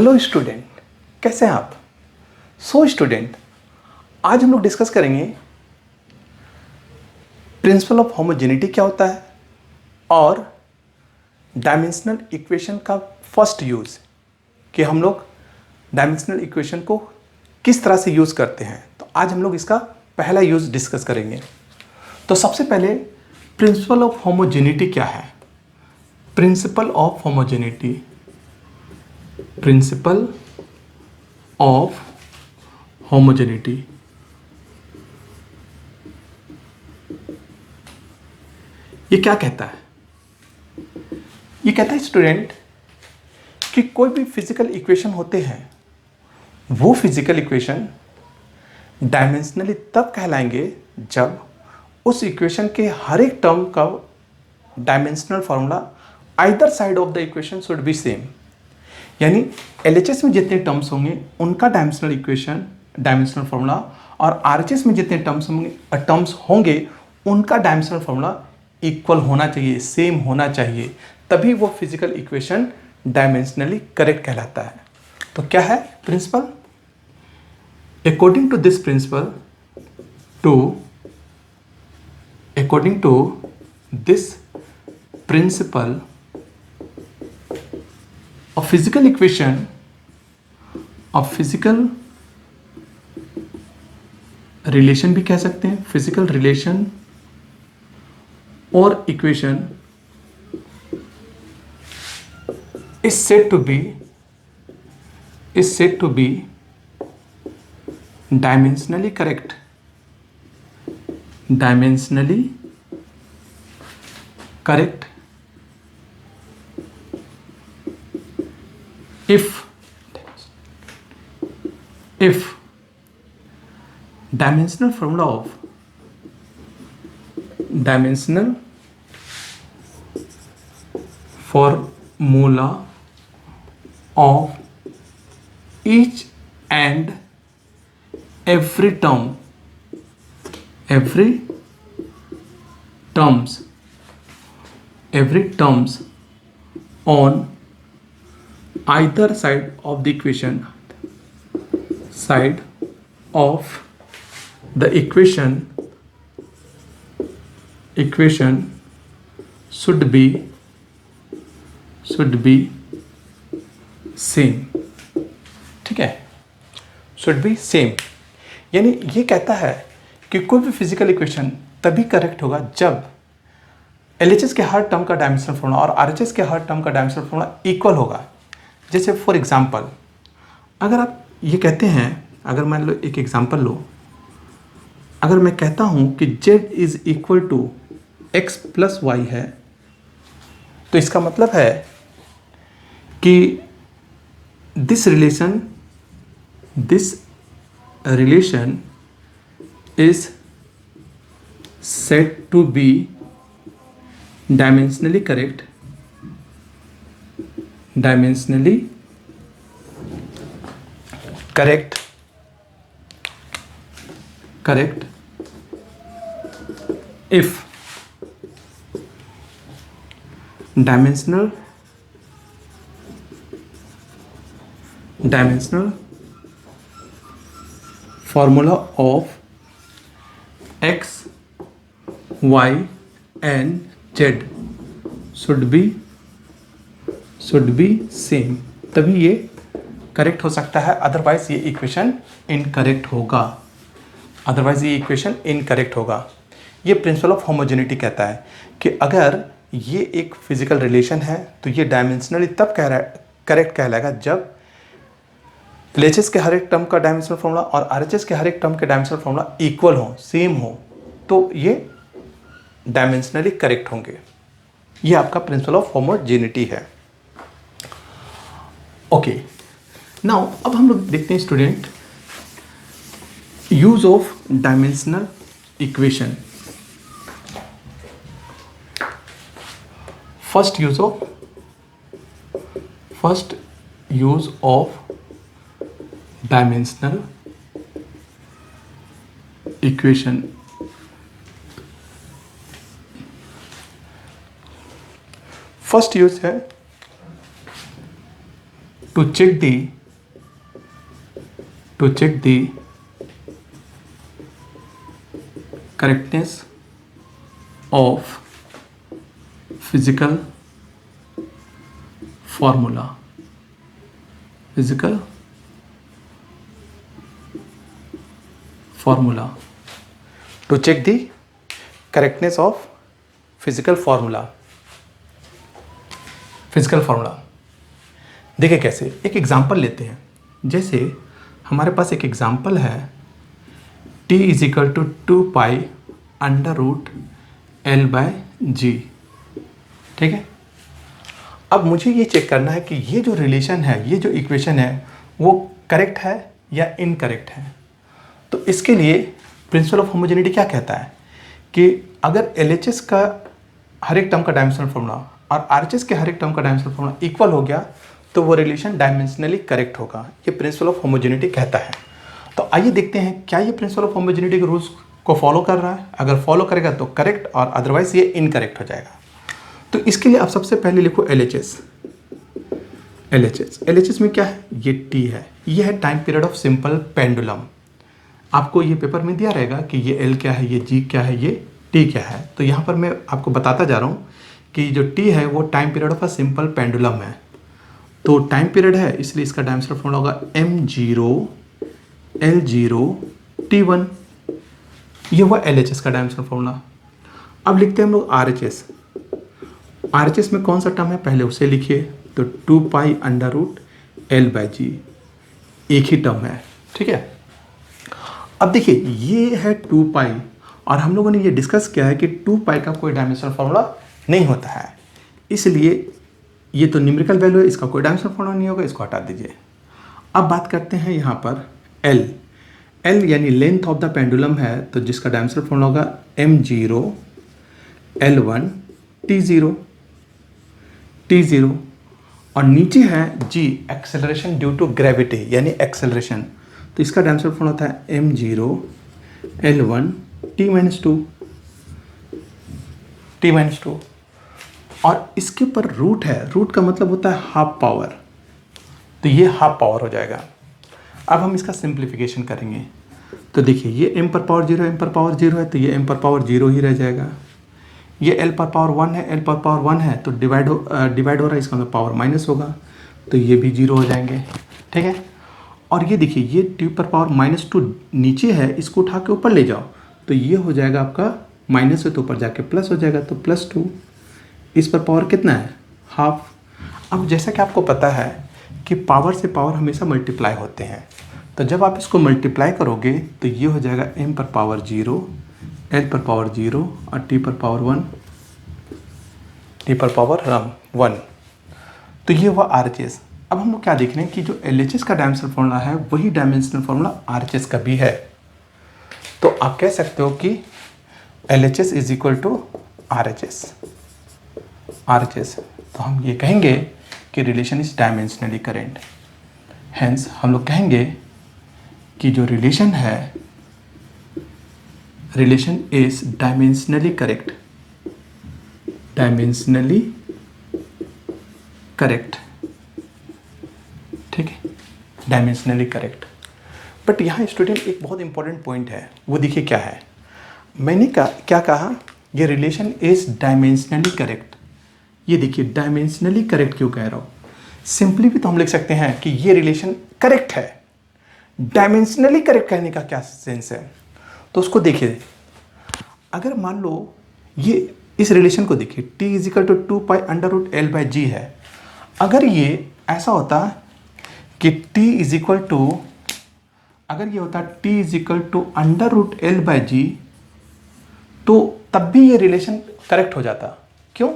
Hello student, कैसे हैं आप? स्टूडेंट, आज हम लोग डिस्कस करेंगे प्रिंसिपल ऑफ होमोजेनिटी क्या होता है और डायमेंशनल इक्वेशन का फर्स्ट यूज़ कि हम लोग डायमेंशनल इक्वेशन को किस तरह से यूज़ करते हैं। तो आज हम लोग इसका पहला यूज़ डिस्कस करेंगे। तो सबसे पहले प्रिंसिपल ऑफ होमोजेनिटी क्या है? Principal of homogeneity, principal of homogeneity ये क्या कहता है? ये कहता है स्टूडेंट कि कोई भी फिजिकल इक्वेशन होते हैं, वो फिजिकल इक्वेशन डायमेंशनली तब कहलाएंगे जब उस इक्वेशन के हर एक टर्म का dimensional formula either side of the equation should be same. यानी LHS में जितने टर्म्स होंगे उनका डायमेंशनल इक्वेशन, डायमेंशनल फॉर्मूला, और RHS में जितने टर्म्स होंगे उनका डायमेंशनल फॉर्मूला इक्वल होना चाहिए, सेम होना चाहिए, तभी वो फिजिकल इक्वेशन डायमेंशनली करेक्ट कहलाता है। तो क्या है principle? According to this principle, according to this principle, a physical equation, a physical relation भी कह सकते हैं, physical relation or equation is said to be dimensionally correct, if dimensional formula of each and every terms on either side of the equation should be same। ठीक है, should be same. यानी ये कहता है कि कोई भी फिजिकल इक्वेशन तभी करेक्ट होगा जब LHS के हर टर्म का डायमेंशनल फॉर्मूला और RHS के हर टर्म का डायमेंशनल फॉर्मूला इक्वल होगा। जैसे फॉर एग्जांपल, अगर आप ये कहते हैं, अगर मान लो एक एग्जांपल लो, अगर मैं कहता हूँ कि z is equal to x plus Y है, तो इसका मतलब है कि this relation is said to be dimensionally correct if dimensional formula of x, y and z should be same, तभी ये करेक्ट हो सकता है, अदरवाइज ये इक्वेशन इनकरेक्ट होगा। ये प्रिंसिपल ऑफ होमोजेनिटी कहता है कि अगर ये एक फिजिकल रिलेशन है तो ये डायमेंशनली तब करेक्ट कहलाएगा जब LHS के हर एक टर्म का डायमेंशनल फॉर्मूला और RHS के हर एक टर्म के डायमेंशनल फॉर्मूला इक्वल हो, सेम हो, तो ये डायमेंशनली करेक्ट होंगे। ये आपका प्रिंसिपल ऑफ होमोजेनिटी है। ओके, नाउ अब हम लोग देखते हैं student use of dimensional equation. First use of dimensional equation. First use है to check the to check the correctness of physical formula. Physical formula. To check the correctness of physical formula. Physical formula देखिए कैसे, एक example लेते हैं। जैसे हमारे पास एक example है t is equal to 2 pi under root L by G. ठीक है, अब मुझे ये चेक करना है कि ये जो रिलेशन है, ये जो इक्वेशन है, वो करेक्ट है या इनकरेक्ट है। तो इसके लिए प्रिंसिपल ऑफ होमोजेनिटी क्या कहता है कि अगर LHS का हर एक टर्म का डायमेंशनल फॉर्मूला और RHS के हर एक टर्म का डायमेंशनल फॉर्मूला इक्वल हो गया तो वो रिलेशन डायमेंशनली करेक्ट होगा। ये प्रिंसिपल ऑफ होमोजेनिटी कहता है। तो आइए देखते हैं क्या ये प्रिंसिपल ऑफ होमोजेनिटी के रूल्स को फॉलो कर रहा है। अगर फॉलो करेगा तो करेक्ट और अदरवाइज ये इनकरेक्ट हो जाएगा। तो इसके लिए आप सबसे पहले लिखो LHS। LHS में क्या है, ये T है, ये है time period of simple pendulum. आपको ये पेपर में दिया रहेगा कि ये L क्या है, ये G क्या है, ये T क्या है। तो यहाँ पर मैं आपको बताता जा रहा हूँ कि जो T है वो time period of a simple pendulum है। तो टाइम पीरियड है इसलिए इसका डायमेंशनल फॉर्मूला होगा M0 L0 T1। ये हुआ LHS का डायमेंशनल फॉर्मूला। अब लिखते हैं हम लोग RHS में कौन सा टर्म है पहले उसे लिखिए। तो 2 pi under root L by G, एक ही टर्म है। ठीक है, अब देखिए ये है 2 पाई और हम लोगों ने ये डिस्कस किया है कि 2 पाई का कोई डायमेंशनल फॉर्मूला नहीं होता है, इसलिए ये तो न्यूमेरिकल वैल्यू है, इसका कोई डायमेंशनल फॉर्मूला नहीं होगा, इसको हटा दीजिए। अब बात करते हैं यहाँ पर L यानी लेंथ ऑफ द पेंडुलम है, तो जिसका डायमेंशनल फॉर्मूला होगा M0 L1 T0 और नीचे है G acceleration due to gravity यानी एक्सेलरेशन, तो इसका डायमेंशनल फॉर्मूला होता है M0 L1 T-2 और इसके ऊपर रूट है। रूट का मतलब होता है हाफ पावर, तो ये हाफ पावर हो जाएगा। अब हम इसका सिंप्लीफिकेशन करेंगे तो देखिए ये m पर पावर 0 m पर पावर 0 है, तो ये m पर पावर 0 ही रह जाएगा। ये l पर पावर 1 है, l पर पावर 1 है तो डिवाइड हो रहा है, इसका मतलब पावर माइनस होगा, तो ये भी 0 हो जाएंगे। ठीक है, और ये देखिए ये t पर पावर -2 नीचे है, इसको उठा के ऊपर ले जाओ तो ये हो जाएगा आपका माइनस है तो ऊपर जाके प्लस हो जाएगा, तो +2। इस पर पावर कितना है, हाफ। अब जैसा कि आपको पता है कि पावर से पावर हमेशा मल्टीप्लाई होते हैं, तो जब आप इसको मल्टीप्लाई करोगे तो ये हो जाएगा m पर पावर 0 l पर पावर 0 और t पर पावर 1। तो ये हुआ RHS। अब हम लोग क्या देख रहे हैं कि जो LHS का डायमेंशनल फॉर्मूला है वही डायमेंशनल फॉर्मूला RHS का भी है। तो आप कह सकते हो कि LHS is equal to RHS। तो हम ये कहेंगे कि relation is dimensionally correct. Hence हम लोग कहेंगे कि जो रिलेशन है, रिलेशन इज डायमेंशनली करेक्ट। ठीक है, डायमेंशनली करेक्ट। बट यहाँ स्टूडेंट एक बहुत इंपॉर्टेंट पॉइंट है, वो देखिए क्या है। मैंने क्या कहा, ये रिलेशन इज डायमेंशनली करेक्ट। ये देखिए डायमेंशनली करेक्ट क्यों कह रहा हूँ, सिंपली भी तो हम लिख सकते हैं कि ये रिलेशन करेक्ट है। डायमेंशनली करेक्ट कहने का क्या सेंस है, तो उसको देखिए। अगर मान लो ये इस रिलेशन को देखिए, t is equal to 2 pi under root L by G है। अगर ये ऐसा होता कि t इज इक्वल टू, अगर ये होता t is equal to under root L by G, तो तब भी ये रिलेशन करेक्ट हो जाता। क्यों?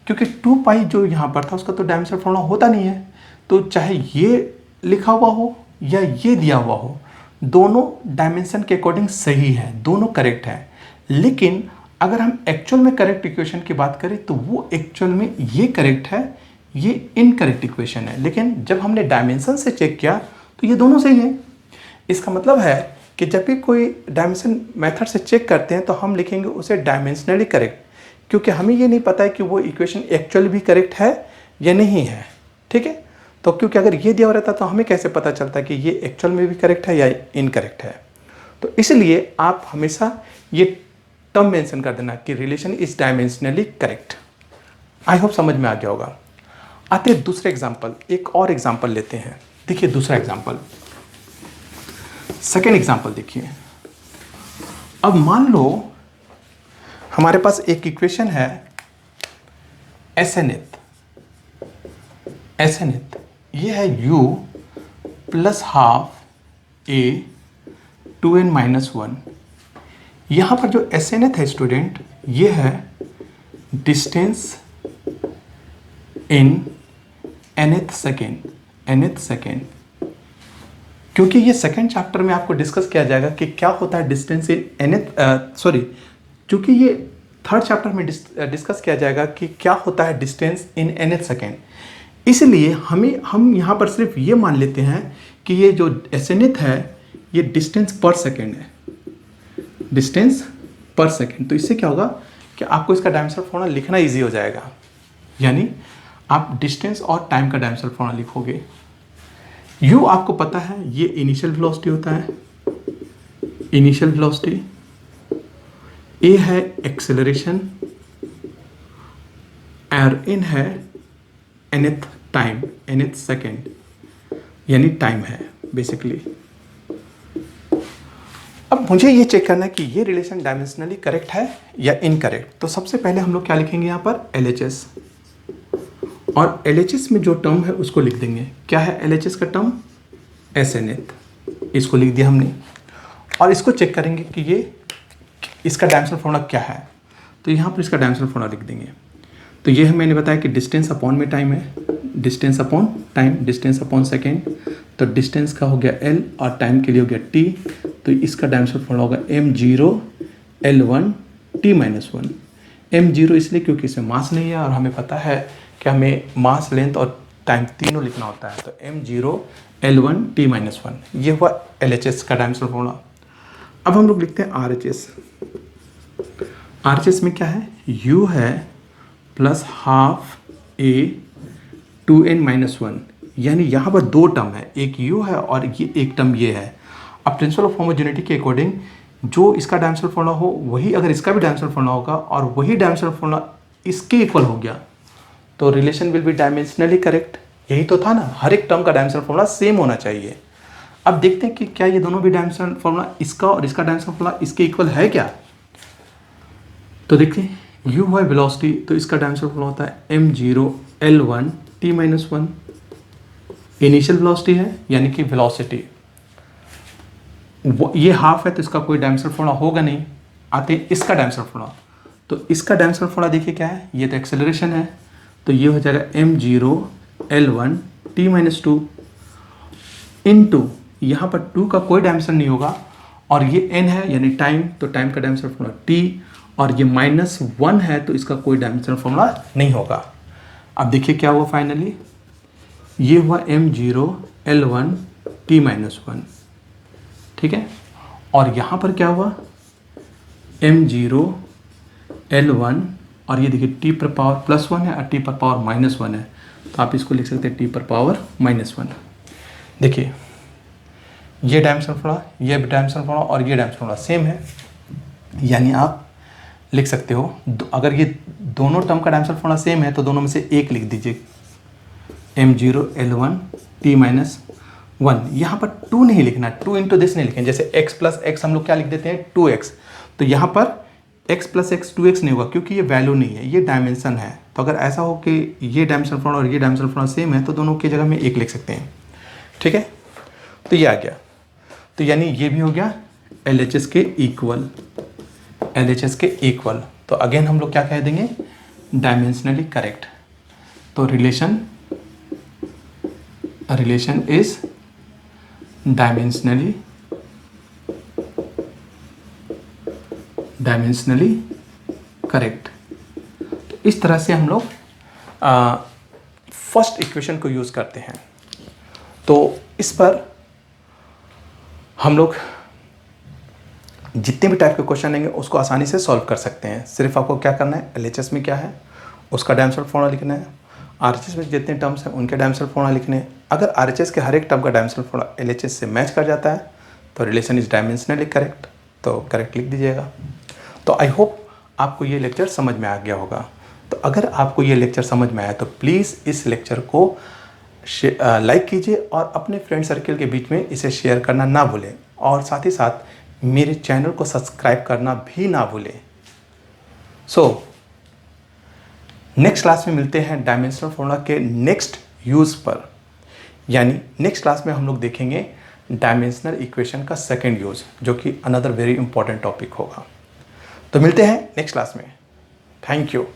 क्योंकि 2 पाई जो यहाँ पर था उसका तो डायमेंशनल फॉर्मूला होता नहीं है, तो चाहे ये लिखा हुआ हो या ये दिया हुआ हो, दोनों डायमेंशन के अकॉर्डिंग सही है, दोनों करेक्ट है। लेकिन अगर हम एक्चुअल में करेक्ट इक्वेशन की बात करें तो वो एक्चुअल में ये करेक्ट है, ये इनकरेक्ट इक्वेशन है। लेकिन जब हमने डायमेंशन से चेक किया तो ये दोनों सही है। इसका मतलब है कि जब भी कोई डायमेंशन मेथड से चेक करते हैं तो हम लिखेंगे उसे डायमेंशनली करेक्ट, क्योंकि हमें ये नहीं पता है कि वो इक्वेशन एक्चुअल भी करेक्ट है या नहीं है। ठीक है, तो क्योंकि अगर ये दिया हुआ रहता तो हमें कैसे पता चलता कि ये एक्चुअल में भी करेक्ट है या इनकरेक्ट है। तो इसलिए आप हमेशा ये टर्म मेंशन कर देना कि relation is dimensionally correct. I hope समझ में आ गया होगा। आते हैं दूसरे एग्जाम्पल, एक और एग्जाम्पल लेते हैं। देखिए दूसरा एग्जाम्पल, सेकेंड एग्जाम्पल देखिए। अब मान लो हमारे पास एक इक्वेशन है एसएनएथ, ये है u plus half a 2n-1। यहाँ पर जो एसएनएथ है स्टूडेंट, ये है डिस्टेंस इन nth सेकेंड। क्योंकि ये सेकेंड चैप्टर में आपको डिस्कस किया जाएगा कि क्या होता है डिस्टेंस इन क्योंकि ये थर्ड चैप्टर में डिस्कस किया जाएगा कि क्या होता है डिस्टेंस इन nth सेकेंड। इसलिए हम यहाँ पर सिर्फ ये मान लेते हैं कि ये जो एसएनएथ है ये डिस्टेंस पर सेकेंड है, डिस्टेंस पर सेकेंड। तो इससे क्या होगा कि आपको इसका डायमेंशन फॉर्मूला लिखना इजी हो जाएगा। यानी आप डिस्टेंस और टाइम का डायमेंशन फॉर्मूला लिखोगे। u आपको पता है ये इनिशियल वेलोसिटी होता है, इनिशियल वेलोसिटी। a है एक्सेलरेशन, और n है nth टाइम, nth सेकेंड, यानी टाइम है बेसिकली। अब मुझे ये चेक करना है कि ये रिलेशन डायमेंशनली करेक्ट है या इनकरेक्ट। तो सबसे पहले हम लोग क्या लिखेंगे यहाँ पर LHS, और LHS में जो टर्म है उसको लिख देंगे। क्या है LHS का टर्म? SNeth, इसको लिख दिया हमने। और इसको चेक करेंगे कि ये इसका डायमेंशनल फॉर्मूला क्या है। तो यहाँ पर इसका डायमेंशनल फॉर्मूला लिख देंगे। तो ये मैंने बताया कि डिस्टेंस अपॉन में टाइम है, distance upon time, distance upon second. तो डिस्टेंस का हो गया L और टाइम के लिए हो गया T। तो इसका डायमेंशनल फॉर्मूला होगा m0 L1 T-1। m0 इसलिए क्योंकि इसमें मास नहीं है और हमें पता है कि हमें मास, लेंथ और टाइम तीनों लिखना होता है। तो m0 L1 T-1, ये हुआ LHS का डायमेंशनल फॉर्मूला। अब हम लोग लिखते हैं RHS। RHS में क्या है? U है प्लस हाफ a 2n-1, यानी यहाँ पर दो टर्म है, एक u है और ये एक टर्म ये है। अब प्रिंसिपल ऑफ होमोजेनिटी के अकॉर्डिंग जो इसका डायमेंशनल फॉर्मूला हो वही अगर इसका भी डायमेंशनल फॉर्मूला होगा और वही डायमेंशनल फॉर्मूला इसके इक्वल हो गया तो relation will be dimensionally correct. यही तो था ना, हर एक टर्म का डायमेंशनल फॉर्मूला सेम होना चाहिए। अब देखते हैं कि क्या ये दोनों भी डायमेंशनल फॉर्मूला, इसका और इसका डायमेंशनल फॉर्मूला इसके इक्वल है क्या। तो देखिए u है वेलोसिटी, तो इसका डायमेंशनल फॉर्मूला होता है m0 L1 T-1। Initial velocity है यानी कि वेलोसिटी, ये हाफ है तो इसका कोई डायमेंशनल फॉर्मूला होगा नहीं। आते हैं इसका डायमेंशनल फॉर्मूला। तो इसका डायमेंशनल फॉर्मूला देखिए क्या है, ये तो एक्सेलरेशन है, तो ये हो जाएगा m0 L1 T-2 इनटू, यहाँ पर 2 का कोई डायमेंशन नहीं होगा और ये n है यानी टाइम, तो टाइम का डायमेंशनल फॉर्मूला t, और ये -1 है तो इसका कोई डायमेंशनल फॉर्मूला नहीं होगा। अब देखिए क्या हुआ फाइनली, ये हुआ m0 L1 T-1, ठीक है। और यहाँ पर क्या हुआ m0 L1, और ये देखिए t पर पावर +1 है और t पर पावर -1 है, तो आप इसको लिख सकते हैं t पर पावर -1। देखिए ये डायमेंशनल फॉर्मूला, ये डायमेंशनल फॉर्मूला और ये डायमेंशनल फॉर्मूला सेम है, यानी आप लिख सकते हो अगर ये दोनों टर्म का डायमेंशनल फॉर्मूला सेम है तो दोनों में से एक लिख दीजिए, m0 L1 T-1। यहाँ पर 2 नहीं लिखना, 2 इंटू दिस नहीं लिखें। जैसे x प्लस एक्स हम लोग क्या लिख देते हैं 2x, तो यहाँ पर x प्लस एक्स 2x नहीं होगा क्योंकि ये वैल्यू नहीं है, ये डायमेंशन है। तो अगर ऐसा हो कि ये डायमेंशनल फॉर्मूला और ये डायमेंशनल फॉर्मूला सेम है तो दोनों की जगह में एक लिख सकते हैं, ठीक है। तो ये आ गया, तो यानी ये भी हो गया LHS के इक्वल, LHS के इक्वल। तो अगेन हम लोग क्या कह देंगे, डायमेंशनली करेक्ट। तो रिलेशन इज डायमेंशनली करेक्ट। तो इस तरह से हम लोग फर्स्ट इक्वेशन को यूज़ करते हैं। तो इस पर हम लोग जितने भी टाइप के क्वेश्चन आएंगे उसको आसानी से सॉल्व कर सकते हैं। सिर्फ आपको क्या करना है, LHS में क्या है उसका डायमेंशनल फॉर्मूला लिखना है RHS में जितने टर्म्स हैं उनके डायमेंशनल फॉर्मूला लिखने हैं। अगर RHS के हर एक टर्म का डायमेंशनल फॉर्मूला LHS से मैच कर जाता है तो रिलेशन इज डायमेंशनली करेक्ट, तो करेक्ट लिख दीजिएगा। तो आई होप आपको ये लेक्चर समझ में आ गया होगा। तो अगर आपको ये लेक्चर समझ में आया तो प्लीज़ इस लेक्चर को लाइक कीजिए और अपने फ्रेंड सर्कल के बीच में इसे शेयर करना ना भूलें, और साथ ही साथ मेरे चैनल को सब्सक्राइब करना भी ना भूलें। सो नेक्स्ट क्लास में मिलते हैं डायमेंशनल फॉर्मूला के नेक्स्ट यूज़ पर, यानी नेक्स्ट क्लास में हम लोग देखेंगे डायमेंशनल इक्वेशन का सेकंड यूज़, जो कि अनदर वेरी इंपॉर्टेंट टॉपिक होगा। तो मिलते हैं नेक्स्ट क्लास में। Thank you.